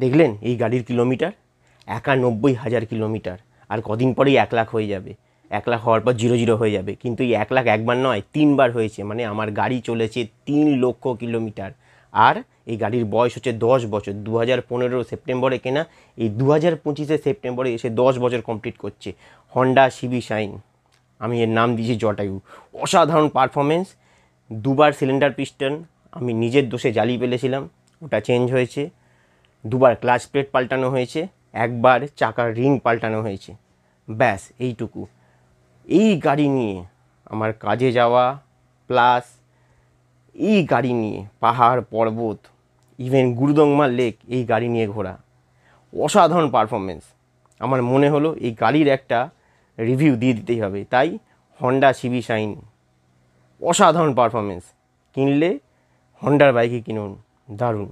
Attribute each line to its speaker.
Speaker 1: দেখলেন এই গাড়ির কিলোমিটার 91,000 কিলোমিটার। আর কদিন পরেই 1 লাখ হয়ে যাবে। 1 লাখ হওয়ার পর 0 হয়ে যাবে। কিন্তু এই 1 লাখ একবার নয়, 3বার হয়েছে। মানে আমার গাড়ি চলেছে 3 লক্ষ কিলোমিটার। আর এই গাড়ির বয়স হচ্ছে 10 বছর। 2015 সেপ্টেম্বরে কেনা, এই 2025 সেপ্টেম্বরে এসে 10 বছর কমপ্লিট করছে। হন্ডা সিবি শাইন, আমি এর নাম দিয়েছি জটায়ু। অসাধারণ পারফরমেন্স। 2বার সিলিন্ডার পিস্টন আমি নিজের দোষে জ্বালিয়ে ফেলেছিলাম, ওটা চেঞ্জ হয়েছে। 2বার ক্লাচ প্লেট পাল্টানো হয়েছে, 1বার চাকার রিং পাল্টানো হয়েছে। ব্যাস এইটুকু। এই গাড়ি নিয়ে আমার কাজে যাওয়া, প্লাস এই গাড়ি নিয়ে পাহাড় পর্বত, ইভেন গুরুদংমা লেক এই গাড়ি নিয়ে ঘোরা। অসাধারণ পারফরমেন্স। আমার মনে হলো এই গাড়ির একটা রিভিউ দিয়ে দিতেই হবে। তাই হন্ডা সিবি শাইন, অসাধারণ পারফরমেন্স। কিনলে হন্ডার বাইকই কিনুন, দারুণ।